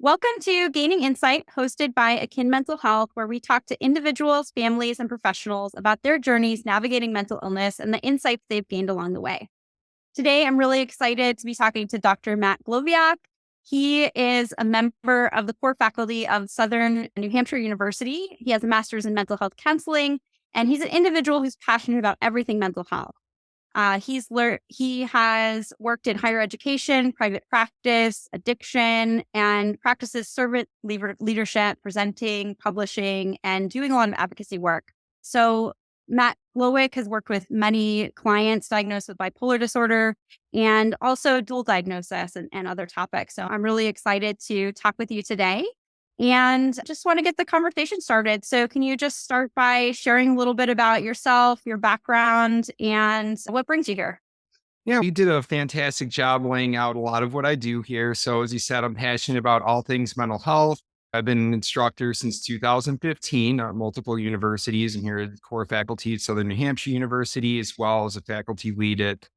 Welcome to Gaining Insight, hosted by Akin Mental Health, where we talk to individuals, families, and professionals about their journeys navigating mental illness and the insights they've gained along the way. Today, I'm really excited to be talking to Dr. Matt Glowiak. He is a member of the core faculty of Southern New Hampshire University. He has a master's in mental health counseling, and he's an individual who's passionate about everything mental health. He has worked in higher education, private practice, addiction, and practices servant leadership, presenting, publishing, and doing a lot of advocacy work. So Matt Glowiak has worked with many clients diagnosed with bipolar disorder and also dual diagnosis and other topics. So I'm really excited to talk with you today and just want to get the conversation started. So can you just start by sharing a little bit about yourself, your background, and what brings you here? Yeah, you did a fantastic job laying out a lot of what I do here. So, as you said, I'm passionate about all things mental health. I've been an instructor since 2015 at multiple universities and here at the core faculty at Southern New Hampshire University, as well as a faculty lead at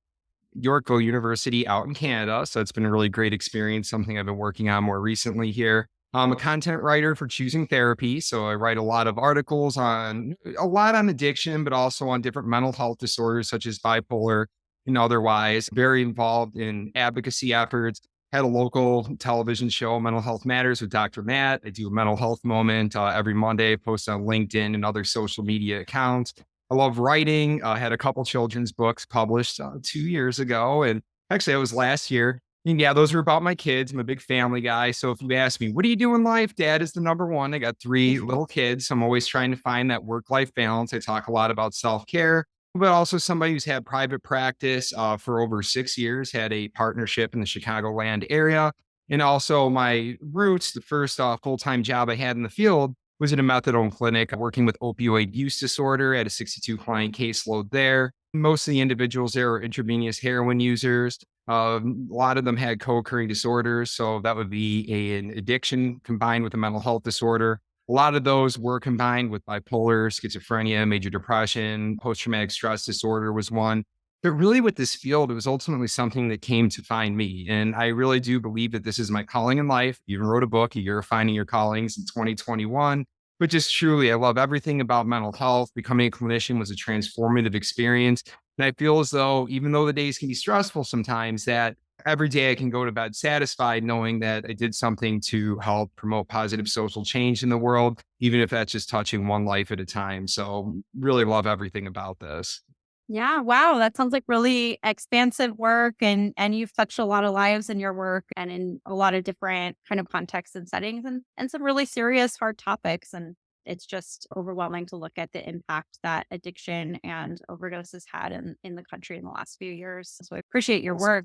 Yorkville University out in Canada. So, it's been a really great experience, something I've been working on more recently here. I'm a content writer for Choosing Therapy. So, I write a lot of articles on a lot on addiction, but also on different mental health disorders such as bipolar and otherwise. Very involved in advocacy efforts. Had a local television show, Mental Health Matters with Dr. Matt. I do a mental health moment every Monday, post on LinkedIn and other social media accounts. I love writing. Had a couple children's books published 2 years ago. And actually, that was last year. And yeah, those are about my kids. I'm a big family guy. So if you ask me, what do you do in life? Dad is the number one. I got three little kids. So I'm always trying to find that work-life balance. I talk a lot about self-care, but also somebody who's had private practice for over 6 years, had a partnership in the Chicagoland area. And also my roots, the first full-time job I had in the field was in a methadone clinic working with opioid use disorder. I had a 62 client caseload there. Most of the individuals there were intravenous heroin users. A lot of them had co-occurring disorders. So that would be an addiction combined with a mental health disorder. A lot of those were combined with bipolar, schizophrenia, major depression, post-traumatic stress disorder was one. But really with this field, it was ultimately something that came to find me. And I really do believe that this is my calling in life. Even wrote a book, A Year of Finding Your Callings in 2021. But just truly, I love everything about mental health. Becoming a clinician was a transformative experience. And I feel as though, even though the days can be stressful sometimes, that every day I can go to bed satisfied knowing that I did something to help promote positive social change in the world, even if that's just touching one life at a time. So really love everything about this. Yeah, wow, that sounds like really expansive work and you've touched a lot of lives in your work and in a lot of different kind of contexts and settings and some really serious hard topics, and it's just overwhelming to look at the impact that addiction and overdose has had in the country in the last few years. So I appreciate your Pulls, work.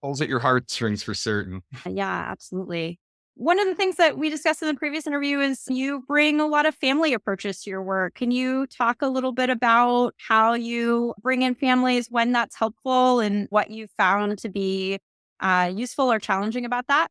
pulls at your heartstrings for certain. Yeah, absolutely. One of the things that we discussed in the previous interview is you bring a lot of family approaches to your work. Can you talk a little bit about how you bring in families, when that's helpful, and what you found to be useful or challenging about that?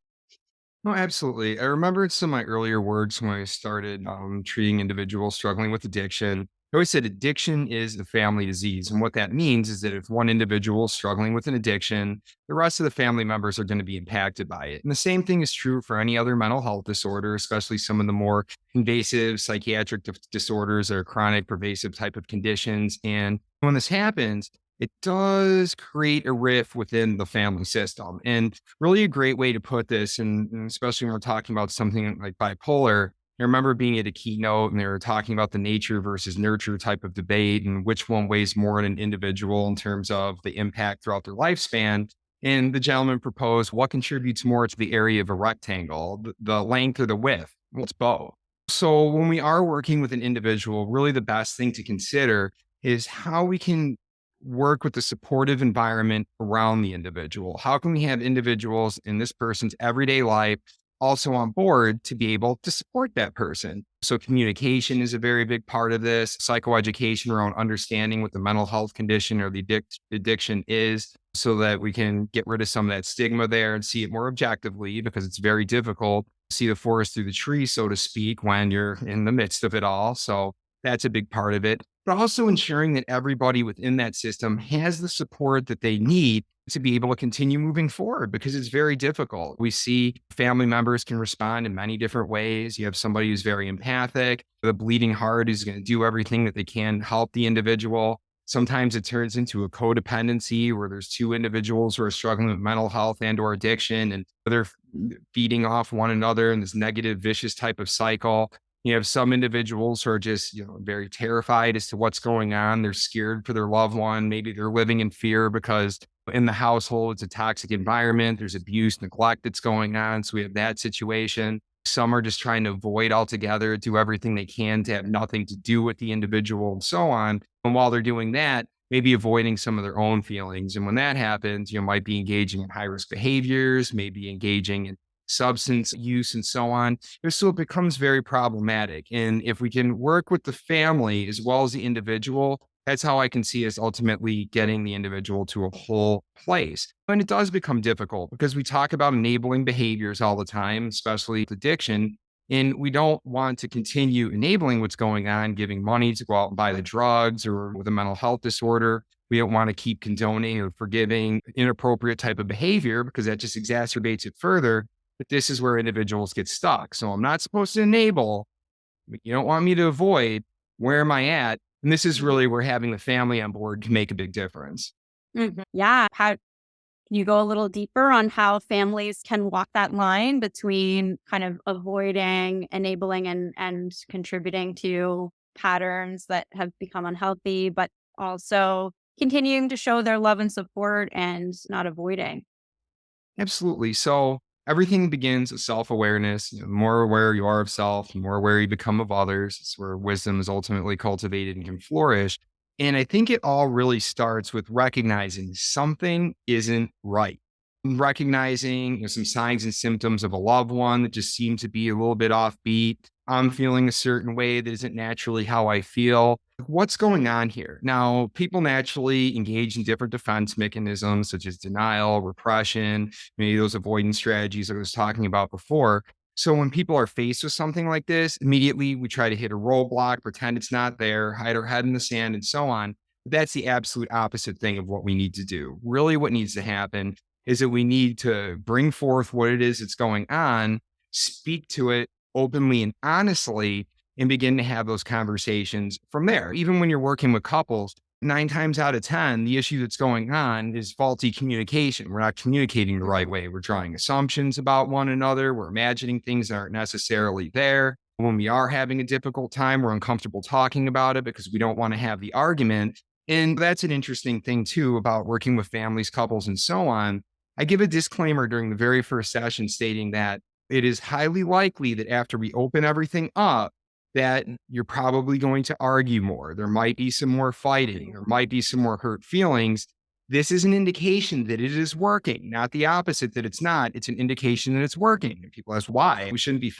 No, absolutely. I remember some of my earlier words when I started treating individuals struggling with addiction. I always said addiction is a family disease. And what that means is that if one individual is struggling with an addiction, the rest of the family members are going to be impacted by it. And the same thing is true for any other mental health disorder, especially some of the more invasive psychiatric disorders or chronic pervasive type of conditions. And when this happens, it does create a rift within the family system. And really a great way to put this, and especially when we're talking about something like bipolar, I remember being at a keynote and they were talking about the nature versus nurture type of debate and which one weighs more in an individual in terms of the impact throughout their lifespan. And the gentleman proposed what contributes more to the area of a rectangle, the length or the width? Well, it's both. So when we are working with an individual, really the best thing to consider is how we can work with the supportive environment around the individual. How can we have individuals in this person's everyday life also on board to be able to support that person? So communication is a very big part of this. Psychoeducation around understanding what the mental health condition or the addiction is so that we can get rid of some of that stigma there and see it more objectively, because it's very difficult to see the forest through the trees, so to speak, when you're in the midst of it all. So that's a big part of it, but also ensuring that everybody within that system has the support that they need to be able to continue moving forward because it's very difficult. We see family members can respond in many different ways. You have somebody who's very empathic, with a bleeding heart, who's going to do everything that they can to help the individual. Sometimes it turns into a codependency where there's two individuals who are struggling with mental health and or addiction, and they're feeding off one another in this negative, vicious type of cycle. You have some individuals who are just, very terrified as to what's going on. They're scared for their loved one. Maybe they're living in fear because in the household, it's a toxic environment. There's abuse, neglect that's going on. So we have that situation. Some are just trying to avoid altogether, do everything they can to have nothing to do with the individual and so on. And while they're doing that, maybe avoiding some of their own feelings. And when that happens, you might be engaging in high risk behaviors, maybe engaging in substance use and so on. So it becomes very problematic. And if we can work with the family as well as the individual, that's how I can see us ultimately getting the individual to a whole place. And it does become difficult because we talk about enabling behaviors all the time, especially addiction. And we don't want to continue enabling what's going on, giving money to go out and buy the drugs or with a mental health disorder. We don't want to keep condoning or forgiving inappropriate type of behavior because that just exacerbates it further. But this is where individuals get stuck. So I'm not supposed to enable, but you don't want me to avoid. Where am I at? And this is really where having the family on board can make a big difference. Yeah. How can you go a little deeper on how families can walk that line between kind of avoiding, enabling, and contributing to patterns that have become unhealthy, but also continuing to show their love and support and not avoiding? Absolutely. So everything begins with self-awareness. The more aware you are of self, the more aware you become of others. It's where wisdom is ultimately cultivated and can flourish. And I think it all really starts with recognizing something isn't right. Recognizing some signs and symptoms of a loved one that just seem to be a little bit offbeat. I'm feeling a certain way that isn't naturally how I feel. What's going on here? Now, people naturally engage in different defense mechanisms such as denial, repression, maybe those avoidance strategies I was talking about before. So when people are faced with something like this, immediately we try to hit a roadblock, pretend it's not there, hide our head in the sand, and so on. But that's the absolute opposite thing of what we need to do. Really, what needs to happen is that we need to bring forth what it is that's going on, speak to it openly and honestly, and begin to have those conversations from there. Even when you're working with couples, 9 times out of 10, the issue that's going on is faulty communication. We're not communicating the right way. We're drawing assumptions about one another. We're imagining things that aren't necessarily there. When we are having a difficult time, we're uncomfortable talking about it because we don't want to have the argument. And that's an interesting thing, too, about working with families, couples, and so on. I give a disclaimer during the very first session stating that it is highly likely that after we open everything up, that you're probably going to argue more. There might be some more fighting. There might be some more hurt feelings. This is an indication that it is working, not the opposite that it's not. It's an indication that it's working. And people ask why. We shouldn't be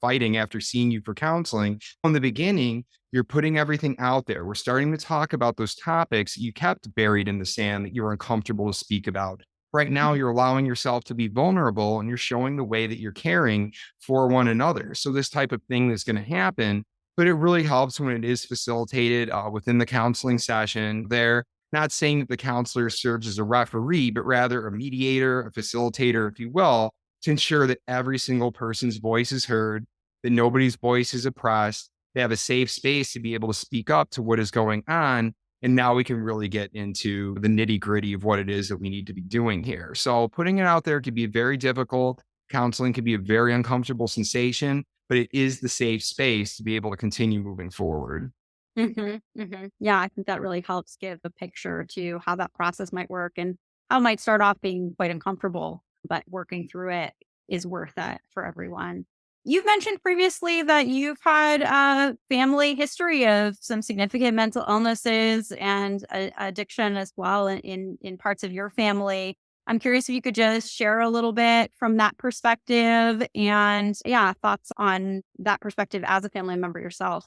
fighting after seeing you for counseling. In the beginning, you're putting everything out there. We're starting to talk about those topics you kept buried in the sand that you're uncomfortable to speak about. Right now, you're allowing yourself to be vulnerable and you're showing the way that you're caring for one another. So this type of thing is going to happen, but it really helps when it is facilitated within the counseling session there. Not saying that the counselor serves as a referee, but rather a mediator, a facilitator, if you will, to ensure that every single person's voice is heard, that nobody's voice is oppressed. They have a safe space to be able to speak up to what is going on. And now we can really get into the nitty gritty of what it is that we need to be doing here. So putting it out there can be very difficult. Counseling can be a very uncomfortable sensation, but it is the safe space to be able to continue moving forward. Yeah, I think that really helps give a picture to how that process might work and how it might start off being quite uncomfortable, but working through it is worth it for everyone. You've mentioned previously that you've had a family history of some significant mental illnesses and addiction as well in parts of your family. I'm curious if you could just share a little bit from that perspective and, yeah, thoughts on that perspective as a family member yourself.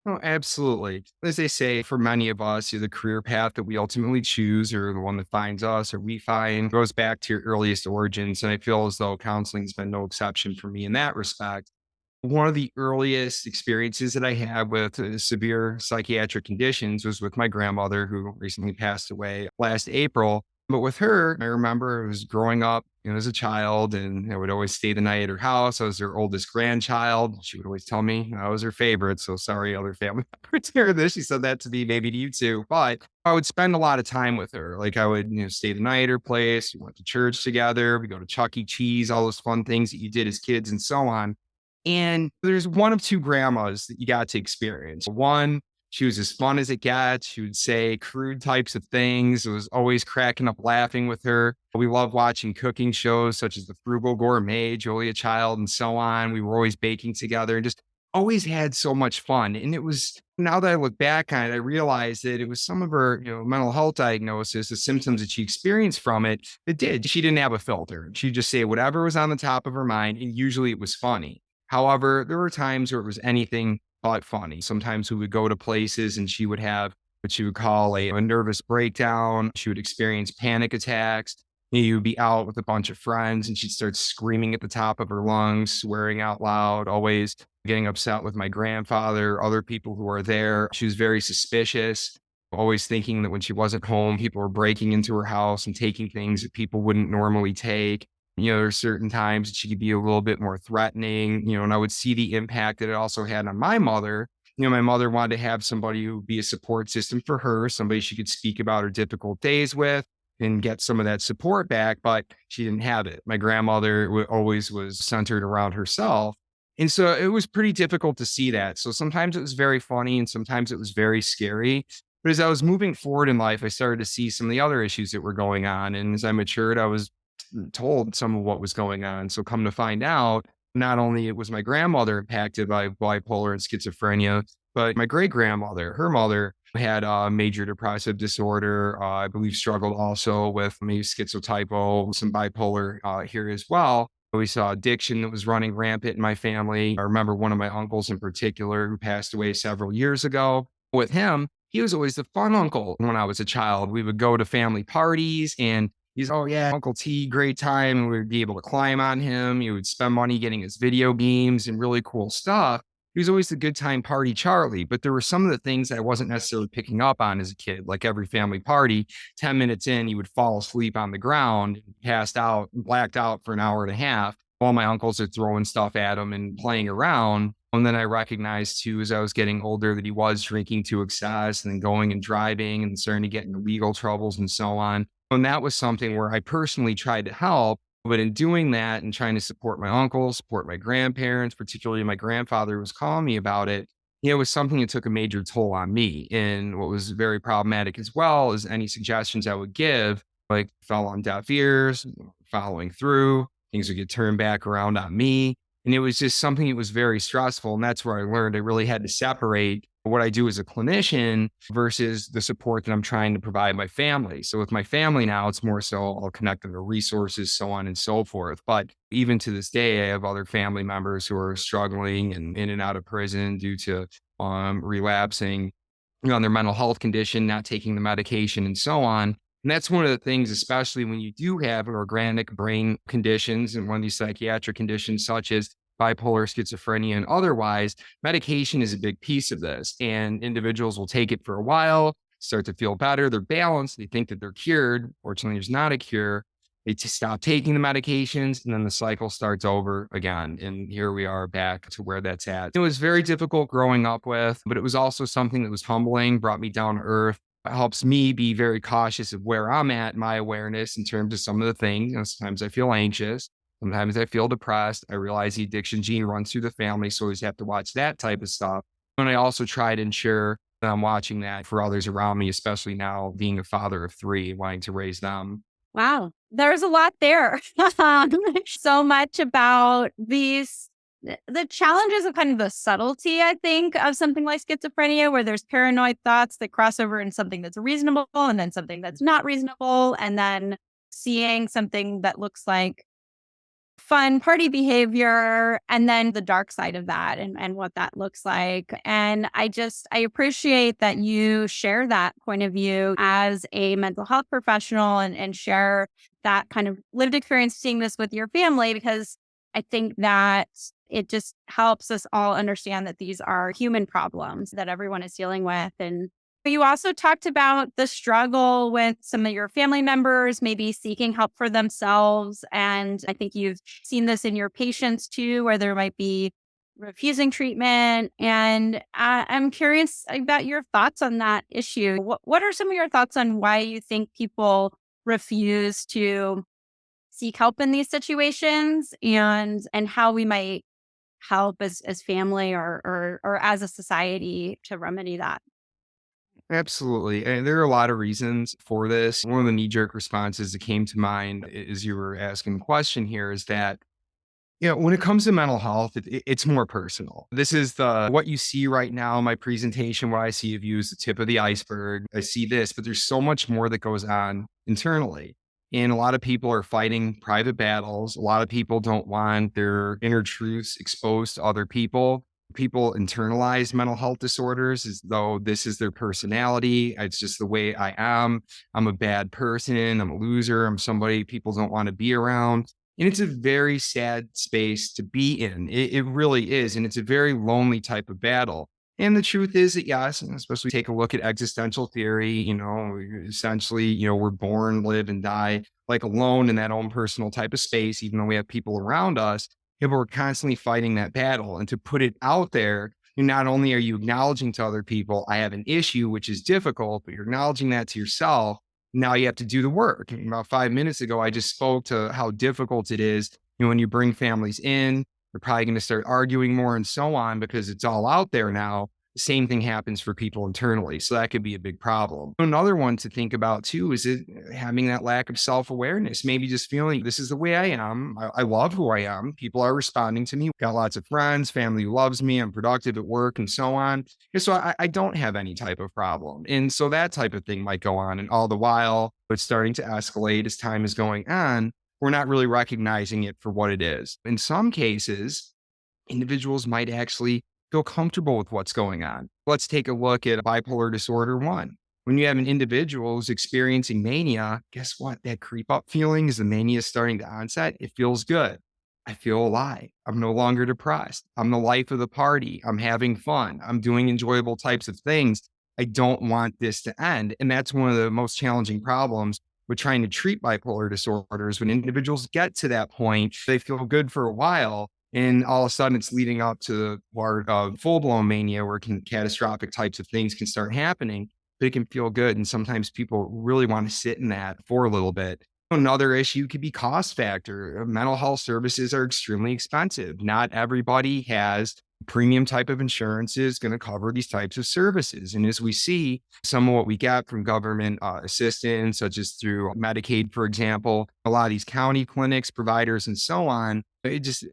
Oh, absolutely. As they say, for many of us, the career path that we ultimately choose or the one that finds us or we find goes back to your earliest origins. And I feel as though counseling has been no exception for me in that respect. One of the earliest experiences that I had with severe psychiatric conditions was with my grandmother, who recently passed away last April. But with her, I remember I was growing up, as a child, and I would always stay the night at her house. I was her oldest grandchild. She would always tell me I was her favorite. So sorry, other family members hear this. She said that to me, maybe to you too. But I would spend a lot of time with her. Like I would, stay the night at her place. We went to church together. We go to Chuck E. Cheese, all those fun things that you did as kids and so on. And there's one of two grandmas that you got to experience. One, she was as fun as it gets. She would say crude types of things. It was always cracking up laughing with her. We loved watching cooking shows such as The Frugal Gourmet, Julia Child, and so on. We were always baking together and just always had so much fun. And it was, now that I look back on it, I realized that it was some of her, mental health diagnosis, the symptoms that she experienced from it. It did. She didn't have a filter. She'd just say whatever was on the top of her mind. And usually it was funny. However, there were times where it was anything but funny. Sometimes we would go to places and she would have what she would call a nervous breakdown. She would experience panic attacks. You would be out with a bunch of friends and she'd start screaming at the top of her lungs, swearing out loud, always getting upset with my grandfather, other people who were there. She was very suspicious, always thinking that when she wasn't home, people were breaking into her house and taking things that people wouldn't normally take. There's certain times that she could be a little bit more threatening, and I would see the impact that it also had on my mother. My mother wanted to have somebody who would be a support system for her, somebody she could speak about her difficult days with and get some of that support back, but she didn't have it. My grandmother always was centered around herself. And so it was pretty difficult to see that. So sometimes it was very funny and sometimes it was very scary. But as I was moving forward in life, I started to see some of the other issues that were going on. And as I matured, I was told some of what was going on. So come to find out, not only was my grandmother impacted by bipolar and schizophrenia, but my great grandmother, her mother had a major depressive disorder. I believe struggled also with maybe schizotypo, some bipolar here as well. We saw addiction that was running rampant in my family. I remember one of my uncles in particular who passed away several years ago. With him, he was always the fun uncle when I was a child. We would go to family parties and he's, oh yeah, Uncle T, great time. And we'd be able to climb on him. He would spend money getting his video games and really cool stuff. He was always the good time party Charlie, but there were some of the things that I wasn't necessarily picking up on as a kid. Like every family party, 10 minutes in, he would fall asleep on the ground, passed out, blacked out for an hour and a half while my uncles are throwing stuff at him and playing around. And then I recognized too, as I was getting older, that he was drinking to excess and then going and driving and starting to get into legal troubles and so on. And that was something where I personally tried to help. But in doing that and trying to support my uncles, support my grandparents, particularly my grandfather who was calling me about it, it was something that took a major toll on me. And what was very problematic as well is any suggestions I would give, like fell on deaf ears, following through, things would get turned back around on me. And it was just something that was very stressful. And that's where I learned I really had to separate what I do as a clinician versus the support that I'm trying to provide my family. So with my family now, it's more so I'll connect them to resources, so on and so forth. But even to this day, I have other family members who are struggling and in and out of prison due to relapsing on their mental health condition, not taking the medication and so on. And that's one of the things, especially when you do have organic brain conditions and one of these psychiatric conditions, such as bipolar, schizophrenia, and otherwise, medication is a big piece of this. And individuals will take it for a while, start to feel better. They're balanced. They think that they're cured. Fortunately, there's not a cure. They just stop taking the medications and then the cycle starts over again. And here we are back to where that's at. It was very difficult growing up with, but it was also something that was humbling, brought me down to earth. It helps me be very cautious of where I'm at, my awareness in terms of some of the things. Sometimes I feel anxious. Sometimes I feel depressed. I realize the addiction gene runs through the family, so I always have to watch that type of stuff. And I also try to ensure that I'm watching that for others around me, especially now being a father of three, wanting to raise them. Wow, there's a lot there. So much about the challenges of kind of the subtlety, I think, of something like schizophrenia, where there's paranoid thoughts that cross over in something that's reasonable and then something that's not reasonable. And then seeing something that looks like fun party behavior and then the dark side of that and what that looks like. And I appreciate that you share that point of view as a mental health professional and share that kind of lived experience seeing this with your family, because I think that it just helps us all understand that these are human problems that everyone is dealing with. And You also talked about the struggle with some of your family members, maybe seeking help for themselves. And I think you've seen this in your patients too, where there might be refusing treatment. And I'm curious about your thoughts on that issue. What are some of your thoughts on why you think people refuse to seek help in these situations, and how we might help as family or as a society to remedy that? Absolutely. And there are a lot of reasons for this. One of the knee jerk responses that came to mind as you were asking the question here is that, when it comes to mental health, it's more personal. This is what you see right now in my presentation. What I see of you is the tip of the iceberg. I see this, but there's so much more that goes on internally. And a lot of people are fighting private battles. A lot of people don't want their inner truths exposed to other people. People internalize mental health disorders as though this is their personality. It's just the way I am. I'm a bad person. I'm a loser. I'm somebody people don't want to be around. And it's a very sad space to be in. It really is. And it's a very lonely type of battle. And the truth is that, yes, and especially take a look at existential theory, essentially, we're born, live, and die like alone in that own personal type of space, even though we have people around us. But we're constantly fighting that battle. And to put it out there, not only are you acknowledging to other people, I have an issue, which is difficult, but you're acknowledging that to yourself. Now you have to do the work. And about 5 minutes ago, I just spoke to how difficult it is. When you bring families in, they're probably going to start arguing more and so on because it's all out there now. The same thing happens for people internally. So that could be a big problem. Another one to think about too is having that lack of self-awareness, maybe just feeling this is the way I am. I love who I am. People are responding to me. Got lots of friends, family who loves me. I'm productive at work and so on. So I don't have any type of problem. And so that type of thing might go on. And all the while, it's starting to escalate as time is going on. We're not really recognizing it for what it is. In some cases, individuals might actually feel comfortable with what's going on. Let's take a look at bipolar disorder 1. When you have an individual who's experiencing mania, guess what? That creep up feeling as the mania is starting to onset, it feels good. I feel alive. I'm no longer depressed. I'm the life of the party. I'm having fun. I'm doing enjoyable types of things. I don't want this to end. And that's one of the most challenging problems with trying to treat bipolar disorders. When individuals get to that point, they feel good for a while, and all of a sudden, it's leading up to the part of full blown mania where catastrophic types of things can start happening, but it can feel good. And sometimes people really want to sit in that for a little bit. Another issue could be cost factor. Mental health services are extremely expensive. Not everybody has premium type of insurance is going to cover these types of services. And as we see, some of what we get from government assistance, such as through Medicaid, for example, a lot of these county clinics, providers, and so on, it just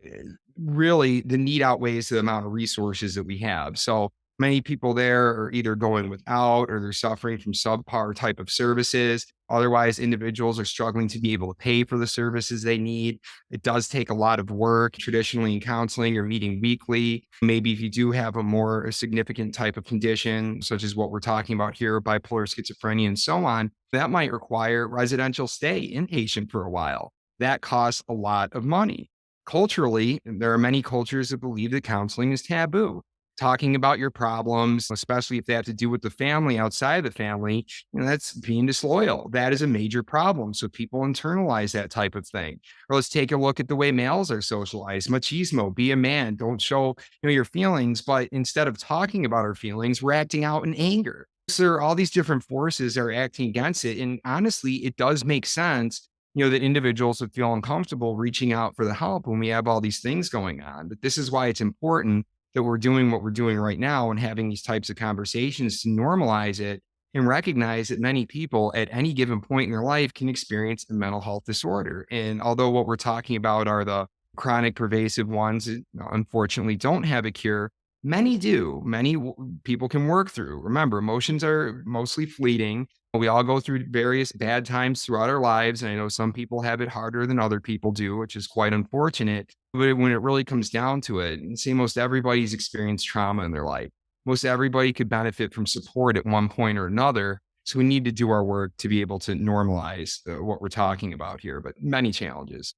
really the need outweighs the amount of resources that we have. So many people there are either going without or they're suffering from subpar type of services. Otherwise, individuals are struggling to be able to pay for the services they need. It does take a lot of work. Traditionally in counseling, you're meeting weekly. Maybe if you do have a more significant type of condition, such as what we're talking about here, bipolar schizophrenia and so on, that might require residential stay inpatient for a while. That costs a lot of money. Culturally, there are many cultures that believe that counseling is taboo. Talking about your problems, especially if they have to do with the family outside of the family, that's being disloyal. That is a major problem. So people internalize that type of thing. Or let's take a look at the way males are socialized. Machismo, be a man, don't show your feelings. But instead of talking about our feelings, we're acting out in anger. So there are all these different forces that are acting against it. And honestly, it does make sense that individuals would feel uncomfortable reaching out for the help when we have all these things going on. But this is why it's important that we're doing what we're doing right now and having these types of conversations to normalize it and recognize that many people at any given point in their life can experience a mental health disorder. And although what we're talking about are the chronic pervasive ones that unfortunately don't have a cure, many do. People can work through. Remember, emotions are mostly fleeting. We all go through various bad times throughout our lives. And I know some people have it harder than other people do, which is quite unfortunate. But when it really comes down to it, and see, most everybody's experienced trauma in their life. Most everybody could benefit from support at one point or another. So we need to do our work to be able to normalize what we're talking about here, but many challenges.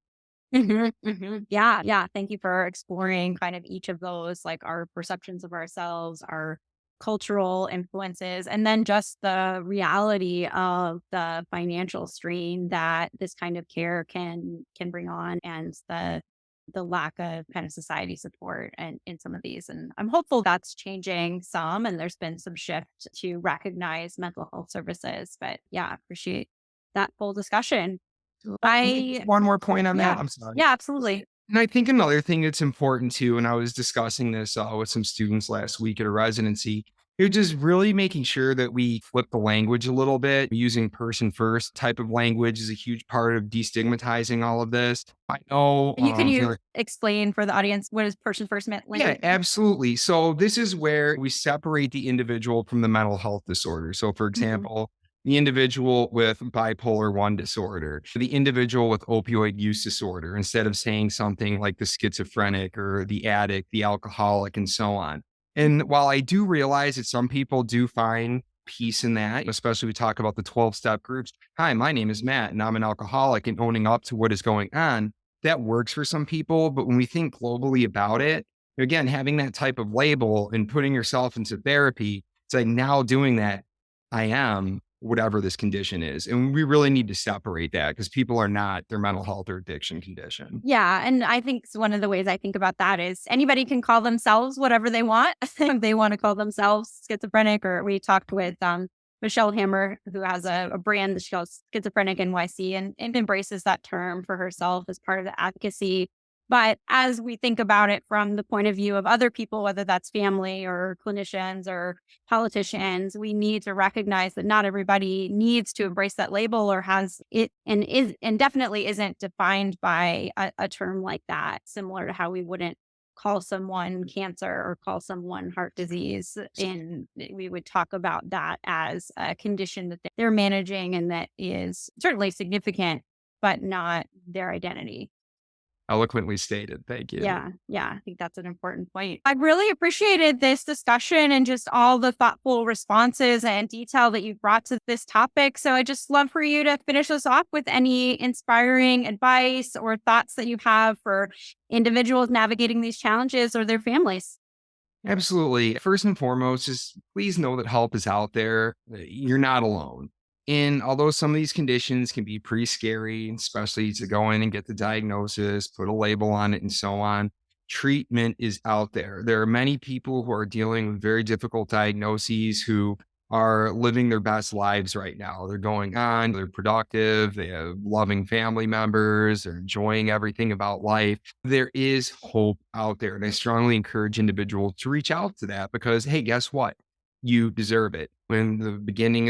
Yeah, yeah. Thank you for exploring kind of each of those, like our perceptions of ourselves, our cultural influences, and then just the reality of the financial strain that this kind of care can bring on, and the lack of kind of society support and in some of these. And I'm hopeful that's changing some, and there's been some shift to recognize mental health services. But yeah, appreciate that full discussion. I One more point on that. Yeah. I'm sorry. Yeah, absolutely. And I think another thing that's important too, and I was discussing this with some students last week at a residency, you're just really making sure that we flip the language a little bit. Using person first type of language is a huge part of destigmatizing all of this. I know, Can you you know, explain for the audience what is person first yeah, language? absolutely. So this is where we separate the individual from the mental health disorder. So for Mhm. example, the individual with bipolar 1 disorder, the individual with opioid use disorder, instead of saying something like the schizophrenic or the addict, the alcoholic, and so on. And while I do realize that some people do find peace in that, especially we talk about the 12-step groups. Hi, my name is Matt and I'm an alcoholic, and owning up to what is going on, that works for some people. But when we think globally about it, again, having that type of label and putting yourself into therapy, it's like now doing that, I am whatever this condition is. And we really need to separate that because people are not their mental health or addiction condition. Yeah, and I think one of the ways I think about that is anybody can call themselves whatever they want. If they want to call themselves schizophrenic, or we talked with Michelle Hammer, who has a brand that she calls Schizophrenic NYC, and embraces that term for herself as part of the advocacy. But as we think about it from the point of view of other people, whether that's family or clinicians or politicians, we need to recognize that not everybody needs to embrace that label or has it, and definitely isn't defined by a term like that, similar to how we wouldn't call someone cancer or call someone heart disease. And we would talk about that as a condition that they're managing and that is certainly significant, but not their identity. Eloquently stated. Thank you. Yeah, I think that's an important point. I really appreciated this discussion and just all the thoughtful responses and detail that you brought to this topic. So I just love for you to finish us off with any inspiring advice or thoughts that you have for individuals navigating these challenges or their families. Absolutely. First and foremost, just please know that help is out there. You're not alone. And although some of these conditions can be pretty scary, especially to go in and get the diagnosis, put a label on it, and so on, treatment is out there. There are many people who are dealing with very difficult diagnoses who are living their best lives right now. They're going on, they're productive, they have loving family members, they're enjoying everything about life. There is hope out there. And I strongly encourage individuals to reach out to that because, hey, guess what? You deserve it. When the beginning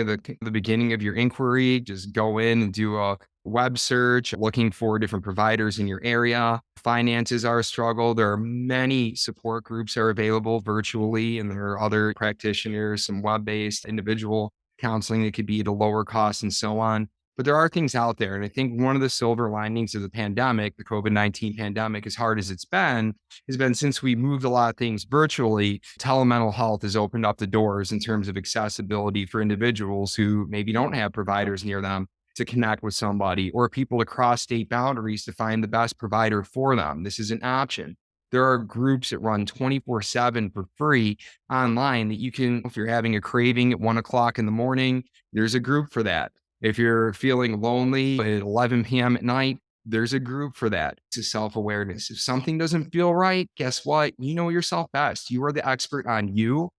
of your inquiry, just go in and do a web search, looking for different providers in your area. Finances are a struggle. There are many support groups that are available virtually, and there are other practitioners, some web-based individual counseling that could be at a lower cost and so on. But there are things out there. And I think one of the silver linings of the pandemic, the COVID-19 pandemic, as hard as it's been, has been since we moved a lot of things virtually, telemental health has opened up the doors in terms of accessibility for individuals who maybe don't have providers near them to connect with somebody, or people across state boundaries to find the best provider for them. This is an option. There are groups that run 24/7 for free online that you can, if you're having a craving at 1 o'clock in the morning, there's a group for that. If you're feeling lonely at 11 p.m. at night, there's a group for that. It's self-awareness. If something doesn't feel right, guess what? You know yourself best. You are the expert on you.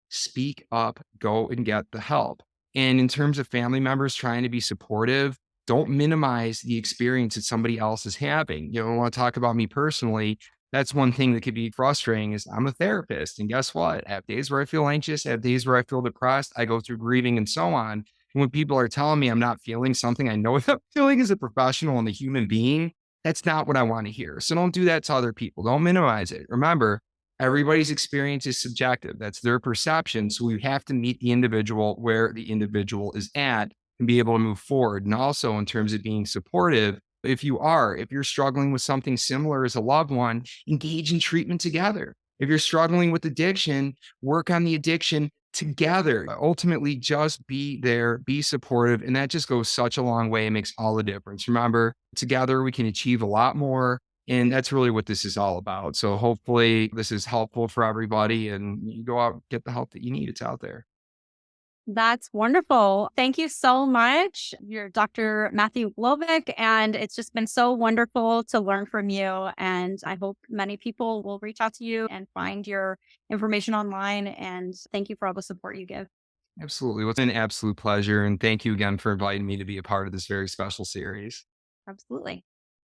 Speak up, go and get the help. And in terms of family members trying to be supportive, don't minimize the experience that somebody else is having. You know, I want to talk about me personally. That's one thing that could be frustrating is I'm a therapist. And guess what? I have days where I feel anxious, I have days where I feel depressed, I go through grieving and so on. And when people are telling me I'm not feeling something I know what I'm feeling as a professional and a human being, that's not what I want to hear. So don't do that to other people. Don't minimize it. Remember, everybody's experience is subjective. That's their perception. So we have to meet the individual where the individual is at and be able to move forward. And also in terms of being supportive, if you're struggling with something similar as a loved one, engage in treatment together. If you're struggling with addiction, work on the addiction together. Ultimately, just be there, be supportive. And that just goes such a long way and makes all the difference. Remember, together we can achieve a lot more. And that's really what this is all about. So hopefully this is helpful for everybody and you go out and get the help that you need. It's out there. That's wonderful. Thank you so much. You're Dr. Matthew Glowiak, and it's just been so wonderful to learn from you. And I hope many people will reach out to you and find your information online. And thank you for all the support you give. Absolutely. Well, it's an absolute pleasure. And thank you again for inviting me to be a part of this very special series. Absolutely.